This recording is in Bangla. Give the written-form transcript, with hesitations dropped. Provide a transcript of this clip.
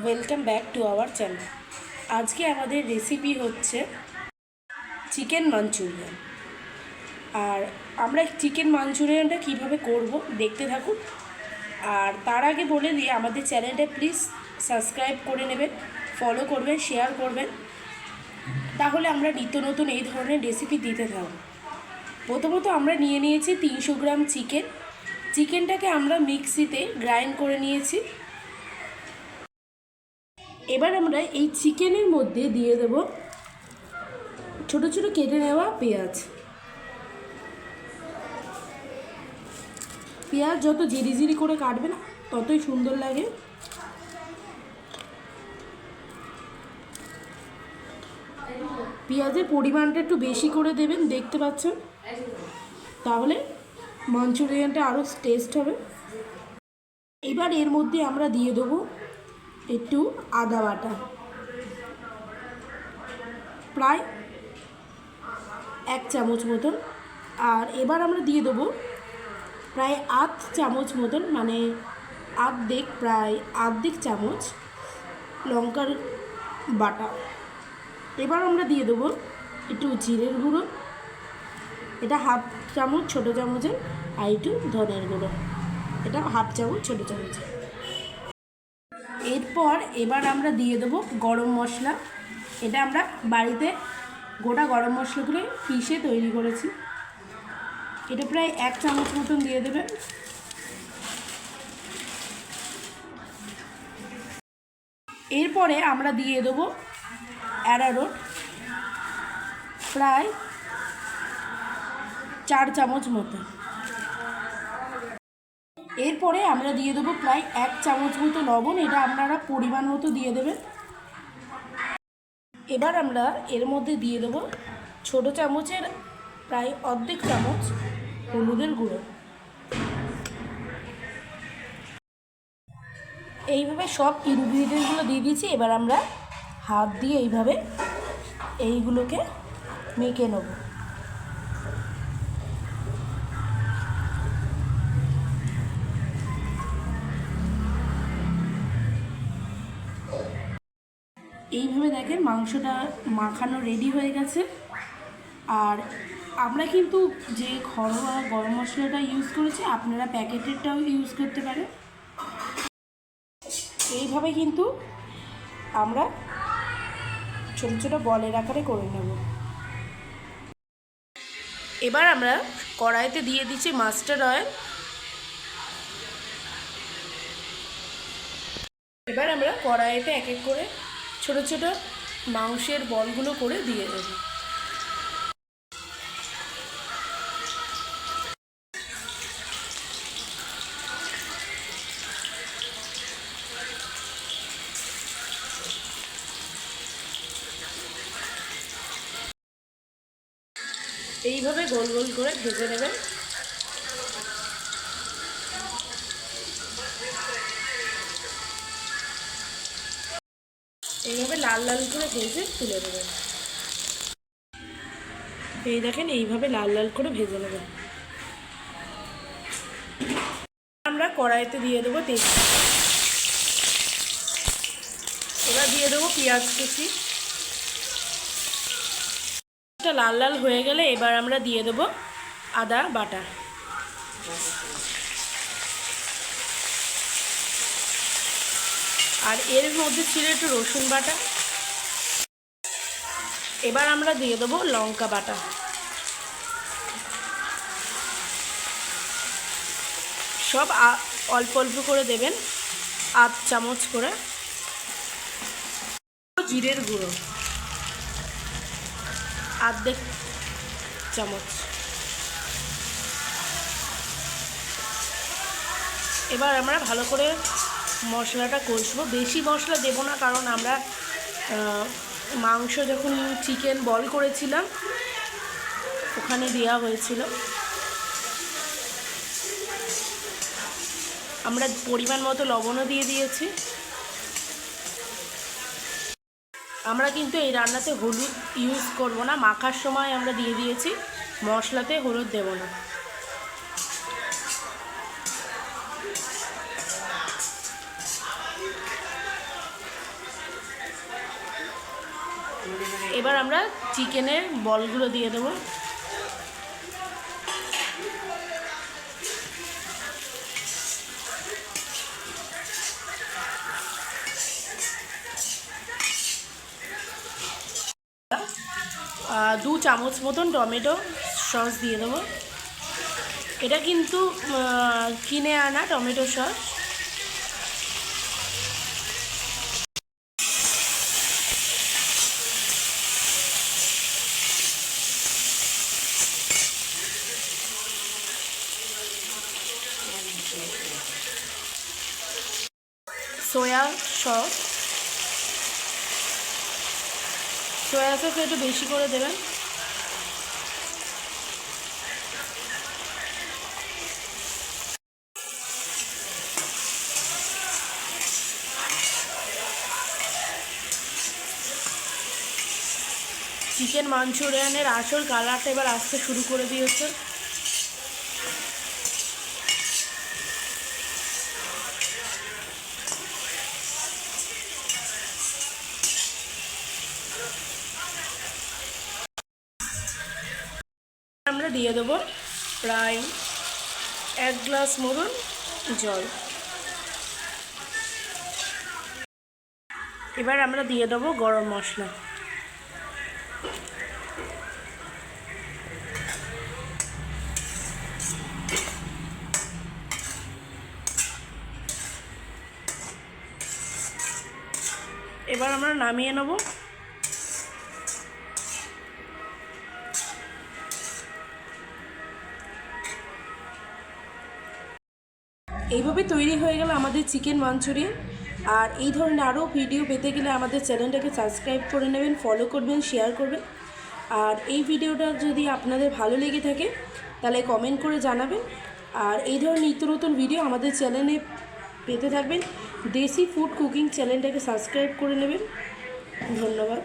Welcome back to our channel. আজকে আমাদের রেসিপি হচ্ছে চিকেন মাঞ্চুরিয়ান। আর আমরা চিকেন মাঞ্চুরিয়ানটা কীভাবে করব দেখতে থাকুন। আর তার আগে বলে দিই, আমাদের চ্যানেলটা প্লিজ সাবস্ক্রাইব করে নেবেন, ফলো করবেন, শেয়ার করবেন, তাহলে আমরা নিত্য নতুন এই ধরনের রেসিপি দিতে থাকব। প্রথমত আমরা নিয়ে নিয়েছি 300 গ্রাম চিকেনটাকে আমরা মিক্সিতে গ্রাইন্ড করে নিয়েছি। এবার আমরা এই চিকেনের মধ্যে দিয়ে দেব ছোট ছোট কেটে নেওয়া পেঁয়াজ। পেঁয়াজ যত ঝিরিঝিরি করে কাটবে না ততই সুন্দর লাগে। পেঁয়াজের পরিমাণটা একটু বেশি করে দেবেন, দেখতে পাচ্ছেন, তাহলে মাঞ্চুরিয়ানটা আরও টেস্ট হবে। এবার এর মধ্যে আমরা দিয়ে দেবো একটু আদা বাটা, প্রায় 1 চামচ মতন। আর এবার আমরা দিয়ে দেবো প্রায় 8 চামচ মতন, মানে আর্ধেক চামচ লঙ্কার বাটা। এবার আমরা দিয়ে দেবো একটু জিরের গুঁড়ো, এটা 1/2 চামচ ছোটো চামচের, আর একটু ধনের গুঁড়ো, এটা 1/2 চামচ ছোটো চামচের। এরপর এবার আমরা দিয়ে দেবো গরম মশলা। এটা আমরা বাড়িতে গোটা গরম মশলাগুলো পিষে তৈরি করেছি, এটা প্রায় 1 চামচ মতন দিয়ে দেবেন। এরপরে আমরা দিয়ে দেবো অ্যারারুট, প্রায় 4 চামচ মতো। এরপরে আমরা দিয়ে দেবো প্রায় 1 চামচ মতো লবণ, এটা আপনারা পরিমাণ মতো দিয়ে দেবেন। এবার আমরা এর মধ্যে দিয়ে দেবো ছোটো চামচের প্রায় অর্ধেক চামচ হলুদের গুঁড়ো। এইভাবে সব ইনগ্রিডিয়েন্টগুলো দিয়ে দিয়েছি। এবার আমরা হাত দিয়ে এইগুলোকে মেখে নেব। এইভাবে দেখেন মাংসটা মাখানো রেডি হয়ে গেছে। আর আমরা কিন্তু যে ঘরোয়া গরম মশলাটা ইউজ করেছি, আপনারা প্যাকেটেরটাও ইউজ করতে পারেন। এইভাবে কিন্তু আমরা ছোটো ছোটো বলের আকারে করে নেব। এবার আমরা কড়াইতে দিয়ে দিচ্ছি মাস্টার্ড অয়েল। এবার আমরা কড়াইতে এক এক করে ছোটো ছোটো মাংসের বলগুলো করে দিয়ে দেব। এইভাবে গোল গোল করে ভেজে নেবেন। এইভাবে লাল লাল করে ভেজে তুলে নেবেন। এই দেখেন এইভাবে লাল লাল করে ভেজে নেবেন। আমরা কড়াইতে দিয়ে দেবো তেল। এবার দিয়ে দেবো পেঁয়াজ কুচি। লাল লাল হয়ে গেলে এবার আমরা দিয়ে দেবো আদা বাটা। আর এর মধ্যে ছিল একটু রসুন বাটা। এবার আমরা দিয়ে দেবো লঙ্কা বাটা। সব অল্প অল্প করে দেবেন, 8 চামচ করে। জিরের গুঁড়ো আর্ধেক চামচ। এবার আমরা ভালো করে মশলাটা কষবো। বেশি মশলা দেবো না, কারণ আমরা মাংস যখন চিকেন বল করেছিলাম ওখানে দেওয়া হয়েছিল। আমরা পরিমাণ মতো লবণও দিয়ে দিয়েছি। আমরা কিন্তু এই রান্নাতে হলুদ ইউজ করব না, মাখার সময় আমরা দিয়ে দিয়েছি, মশলাতে হলুদ দেব না। এবার আমরা চিকেনের বলগুলো দিয়ে দেবো। দু চামচ মতন টমেটো সস দিয়ে দেবো। এটা কিন্তু কিনে আনা টমেটো সস। সোয়া সস একটু বেশি করে দেবেন। চিকেন মাঞ্চুরিয়ানের আসল কালারটা এবার আসতে শুরু করে দিয়েছে। আমরা দিয়ে দেবো প্রায় 1 গ্লাস মতন জল। এবার আমরা দিয়ে দেবো গরম মশলা। এবার আমরা নামিয়ে নেব। এইভাবে তৈরি হয়ে গেল আমাদের চিকেন মাঞ্চুরিয়ান। আর এই ধরনের আরও ভিডিও পেতে গেলে আমাদের চ্যানেলটাকে সাবস্ক্রাইব করে নেবেন, ফলো করবেন, শেয়ার করবেন। আর এই ভিডিওটা যদি আপনাদের ভালো লেগে থাকে তাহলে কমেন্ট করে জানাবেন। আর এই ধরনের নিত্য নতুন ভিডিও আমাদের চ্যানেলে পেতে থাকবেন। দেশি ফুড কুকিং চ্যানেলটাকে সাবস্ক্রাইব করে নেবেন। ধন্যবাদ।